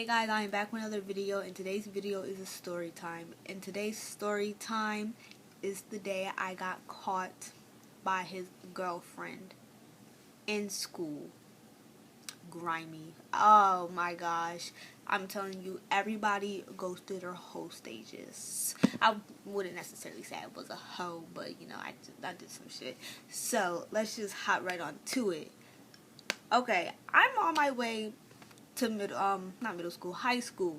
Guys, I am back with another video, and today's video is a story time. And today's story time is the day I got caught by his girlfriend in school. Grimy. Oh my gosh. I'm telling you, everybody goes through their whole stages. I wouldn't necessarily say I was a hoe, but you know, I did some shit. So let's just hop right on to it. Okay, I'm on my way to high school.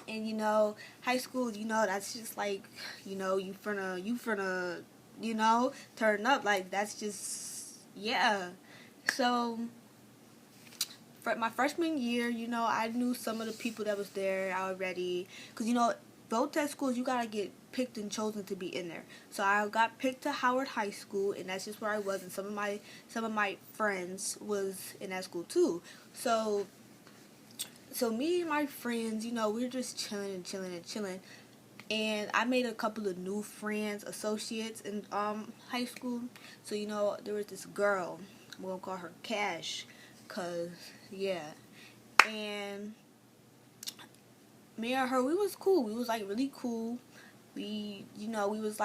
And you know, high school, you know, that's just like, you know, you finna, you know, turn up. Like, that's just, yeah. So for my freshman year, you know, I knew some of the people that was there already, because you know, both test schools, you gotta get picked and chosen to be in there. So I got picked to Howard High School, and that's just where I was, and some of my friends was in that school too. So me and my friends, you know, we were just chilling. And I made a couple of new friends, associates in high school. So, you know, there was this girl, we're gonna call her Cash, cause yeah. And me and her, we was cool. We was like really cool. We, you know, we was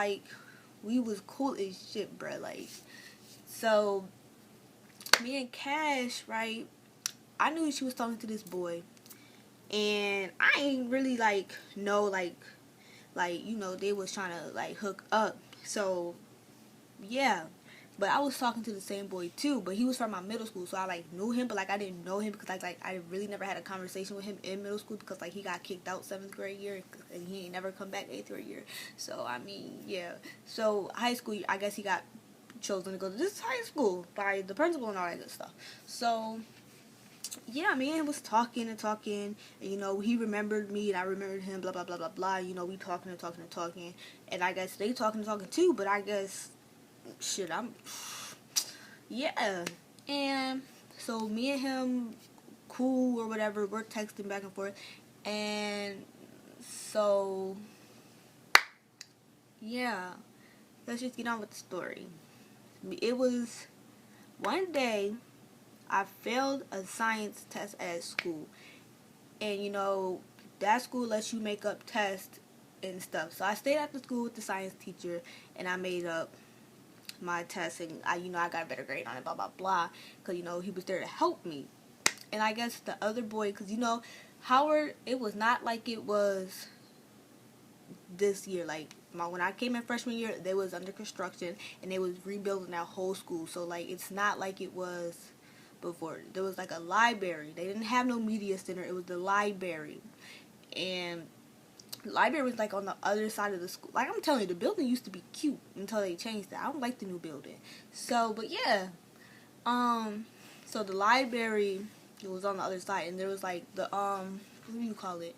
cool as shit, bruh. Like, so me and Cash, right? I knew she was talking to this boy. And I ain't really know you know, they was trying to like hook up. So yeah, but I was talking to the same boy too, but he was from my middle school, so I like knew him, but like I didn't know him because like I really never had a conversation with him in middle school because like he got kicked out 7th grade year and he ain't never come back 8th grade year. So I mean, yeah. So high school, I guess he got chosen to go to this high school by the principal and all that good stuff. So yeah, me and him was talking, and you know, he remembered me and I remembered him, blah blah blah blah blah. You know, we talking, and I guess they talking too. But I guess shit, yeah. And so me and him, cool or whatever, we're texting back and forth, and so yeah, let's just get on with the story. It was one day I failed a science test at school. And you know, that school lets you make up tests and stuff. So I stayed at the school with the science teacher and I made up my test, and I got a better grade on it, blah blah blah, because you know, he was there to help me. And I guess the other boy, because you know, Howard, it was not like it was this year. Like when I came in freshman year, they was under construction and they was rebuilding that whole school. So like, it's not like it was before. There was like a library. They didn't have no media center. It was the library. And the library was like on the other side of the school. Like, I'm telling you, the building used to be cute until they changed it. I don't like the new building. So, but yeah. So the library, it was on the other side, and there was like the what do you call it?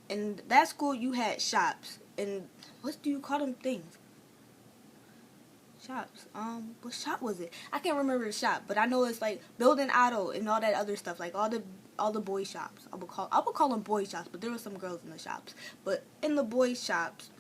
In that school you had shops. And what do you call them things? Shops. What shop was it? I can't remember the shop, but I know it's like Building Auto and all that other stuff, like all the boy shops. I would call them boy shops, but there were some girls in the shops. But in the boy shops,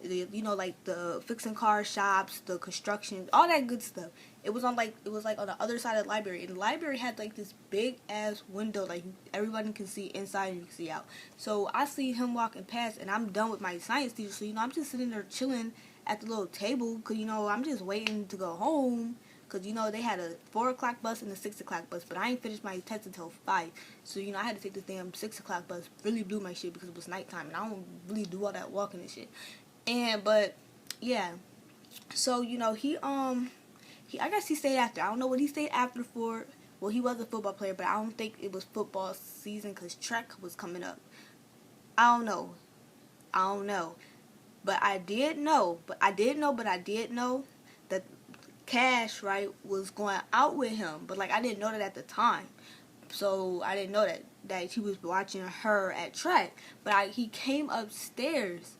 you know, like the fixing car shops, the construction, all that good stuff. It was like on the other side of the library, and the library had like this big ass window, like everybody can see inside and you can see out. So I see him walking past, and I'm done with my science teacher, so you know, I'm just sitting there chilling at the little table, because you know, I'm just waiting to go home, because you know, they had a 4 o'clock bus and a 6 o'clock bus, but I ain't finished my test until 5, so you know, I had to take this damn 6 o'clock bus. Really blew my shit because it was nighttime and I don't really do all that walking and shit. But yeah, so you know, I guess he stayed after. I don't know what he stayed after for. Well, he was a football player, but I don't think it was football season because track was coming up. I don't know. But I did know that Cash, right, was going out with him. But like, I didn't know that at the time. So I didn't know that he was watching her at track. But he came upstairs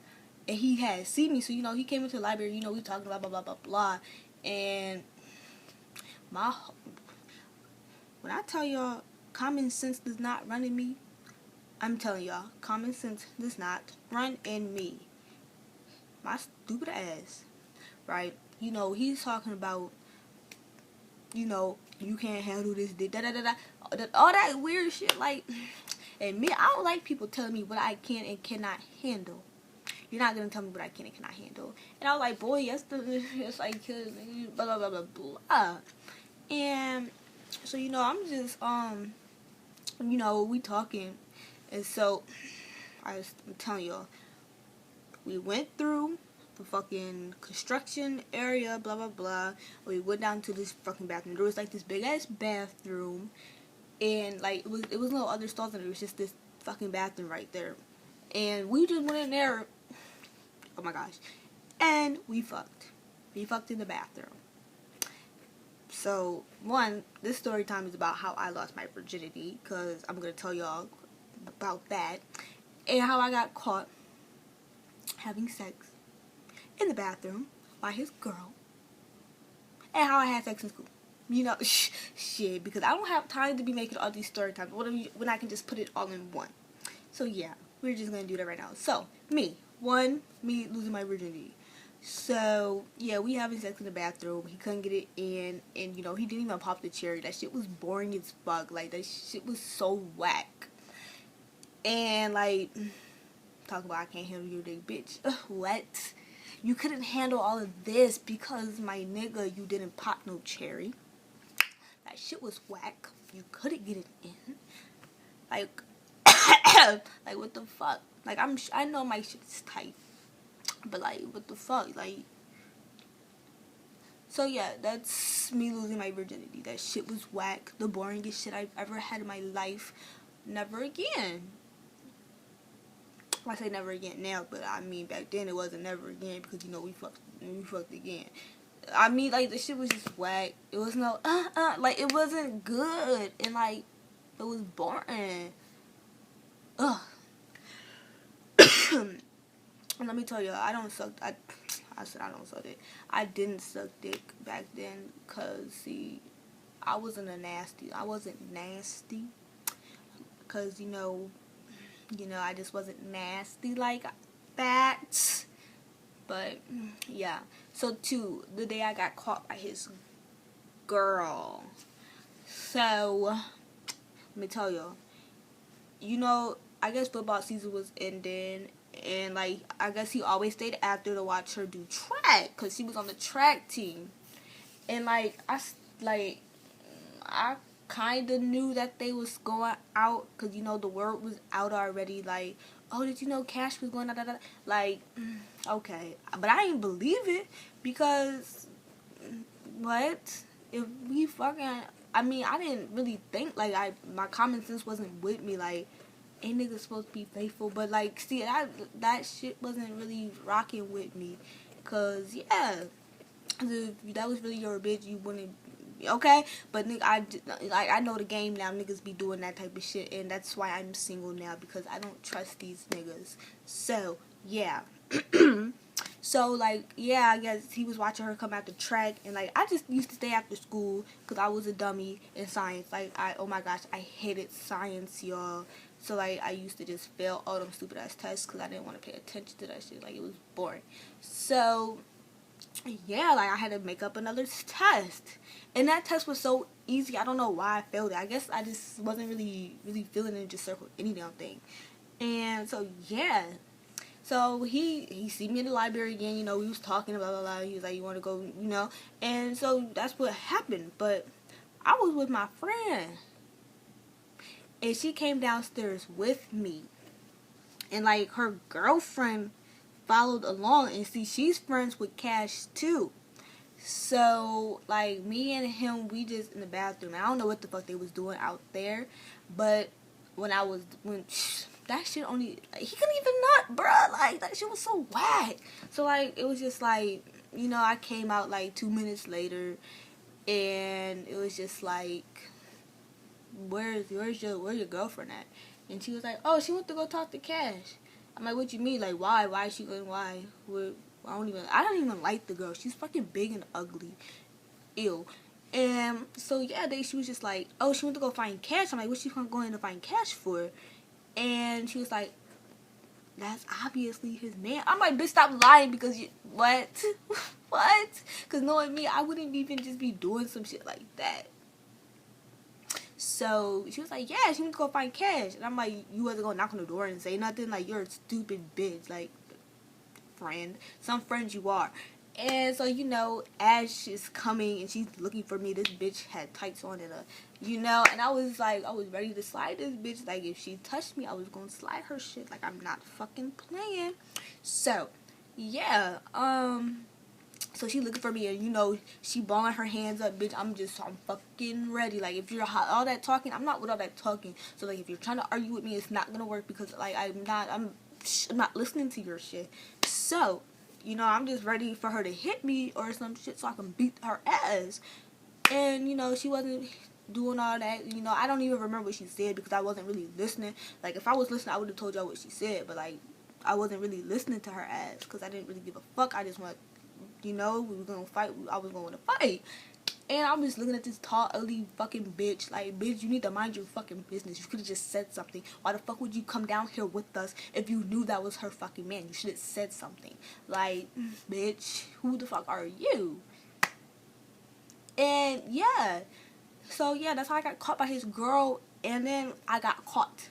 and he had seen me. So you know, he came into the library, you know, we talking blah blah blah blah blah. And when I tell y'all, common sense does not run in me, I'm telling y'all, common sense does not run in me. My stupid ass, right? You know, he's talking about you know, you can't handle this, da da da da, all that weird shit. Like, and me, I don't like people telling me what I can and cannot handle. You're not gonna tell me what I can and cannot handle. And I was like, boy, yes, it's like, blah blah blah blah blah. And so, you know, I'm just you know, we talking, and so I'm telling y'all, we went through the fucking construction area, blah blah blah. We went down to this fucking bathroom. There was like this big ass bathroom, and like it was no other stalls in it. It was just this fucking bathroom right there, and we just went in there. Oh my gosh, and we fucked. We fucked in the bathroom. So, one, this story time is about how I lost my virginity, because I'm going to tell y'all about that, and how I got caught having sex in the bathroom by his girl, and how I had sex in school. You know, shit, because I don't have time to be making all these story times when I can just put it all in one. So, yeah, we're just going to do that right now. So, me losing my virginity. So, yeah, we having sex in the bathroom. He couldn't get it in. And, you know, he didn't even pop the cherry. That shit was boring as fuck. Like, that shit was so whack. And, like, talk about I can't handle your dick, bitch. What? You couldn't handle all of this because, my nigga, you didn't pop no cherry. That shit was whack. You couldn't get it in. Like, like, what the fuck? Like, I know my shit's tight. But, like, what the fuck? Like, so, yeah, that's me losing my virginity. That shit was whack. The boringest shit I've ever had in my life. Never again. I say never again now, but I mean, back then it wasn't never again because, you know, we fucked again. I mean, like, the shit was just whack. It was no, like, it wasn't good. And, like, it was boring. Ugh. And let me tell you, I don't suck. I said I don't suck dick. I didn't suck dick back then, cause see, I wasn't nasty. Cause you know, I just wasn't nasty like that. But yeah. So too, the day I got caught by his girl. So let me tell you, you know, I guess football season was ending. And, like, I guess he always stayed after to watch her do track. Because she was on the track team. And, like, I kind of knew that they was going out. Because, you know, the word was out already. Like, oh, did you know Cash was going out? Like, okay. But I didn't believe it. Because, what? If we fucking... I mean, I didn't really think, like, my common sense wasn't with me, like... Ain't niggas supposed to be faithful, but like, see, that shit wasn't really rocking with me, cause yeah, if that was really your bitch, you wouldn't, okay, but nigga, I know the game now, niggas be doing that type of shit, and that's why I'm single now, because I don't trust these niggas, so, yeah, so, like, yeah, I guess he was watching her come out the track, and, like, I just used to stay after school, because I was a dummy in science, like, oh my gosh, I hated science, y'all. So, like, I used to just fail all them stupid-ass tests because I didn't want to pay attention to that shit. Like, it was boring. So, yeah, like, I had to make up another test. And that test was so easy. I don't know why I failed it. I guess I just wasn't really feeling it and just circled any damn thing. And so, yeah. So, he see me in the library again. You know, we was talking, blah, blah, blah. He was like, you want to go, you know. And so, that's what happened. But I was with my friend. And she came downstairs with me. And, like, her girlfriend followed along. And, see, she's friends with Cash, too. So, like, me and him, we just in the bathroom. I don't know what the fuck they was doing out there. But when that shit only, like, he couldn't even nut, bruh. Like, that shit was so whack. So, like, it was just, like, you know, I came out, like, 2 minutes later. And it was just, like... Where's your girlfriend at? And she was like, oh, she went to go talk to Cash. I'm like, what you mean? Like, why? Why is she going? Why? I don't even like the girl. She's fucking big and ugly. Ew. And so yeah, she was just like, oh, she went to go find Cash. I'm like, what's she going to find Cash for? And she was like, that's obviously his man. I'm like, bitch, stop lying, because you, what? What? Because knowing me, I wouldn't even just be doing some shit like that. So she was like, yeah, she needs to go find Cash. And I'm like, you wasn't gonna knock on the door and say nothing? Like, you're a stupid bitch. Like, friend. Some friends you are. And so, you know, as she's coming and she's looking for me, this bitch had tights on and you know, and I was like, I was ready to slide this bitch. Like, if she touched me, I was gonna slide her shit. Like, I'm not fucking playing. So, yeah, so she looking for me, and you know, she balling her hands up, bitch. I'm fucking ready. Like, if you're all that talking, I'm not with all that talking. So, like, if you're trying to argue with me, it's not gonna work, because, like, I'm not listening to your shit. So, you know, I'm just ready for her to hit me or some shit so I can beat her ass. And, you know, she wasn't doing all that. You know, I don't even remember what she said because I wasn't really listening. Like, if I was listening, I would have told y'all what she said. But, like, I wasn't really listening to her ass because I didn't really give a fuck. I just want, you know, we were going to fight. I was going to fight. And I'm just looking at this tall, ugly fucking bitch. Like, bitch, you need to mind your fucking business. You could have just said something. Why the fuck would you come down here with us if you knew that was her fucking man? You should have said something. Like, bitch, who the fuck are you? And, yeah. So, yeah, that's how I got caught by his girl. And then I got caught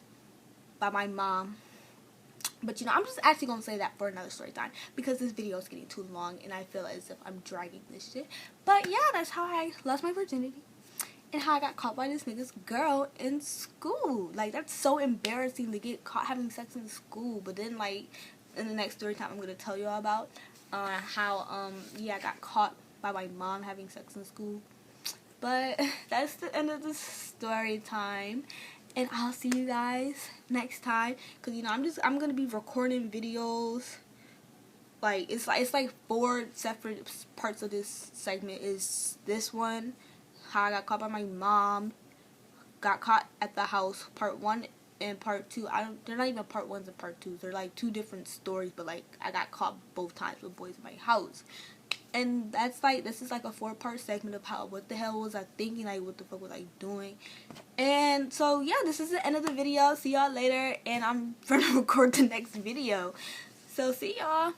by my mom. But, you know, I'm just actually going to say that for another story time, because this video is getting too long and I feel as if I'm dragging this shit. But, yeah, that's how I lost my virginity and how I got caught by this nigga's girl in school. Like, that's so embarrassing to get caught having sex in school. But then, like, in the next story time, I'm going to tell you all about how, yeah, I got caught by my mom having sex in school. But that's the end of the story time. And I'll see you guys next time. Because, you know, I'm going to be recording videos. Like, it's like 4 separate parts of this segment. Is this one, how I got caught by my mom, got caught at the house, part 1 and part 2. They're not even part 1s and part 2s. They're like 2 different stories. But, like, I got caught both times with boys in my house. And that's like, this is like a 4-part segment of how, what the hell was I thinking, like, what the fuck was I doing. And so, yeah, this is the end of the video. See y'all later, and I'm gonna record the next video. So, see y'all.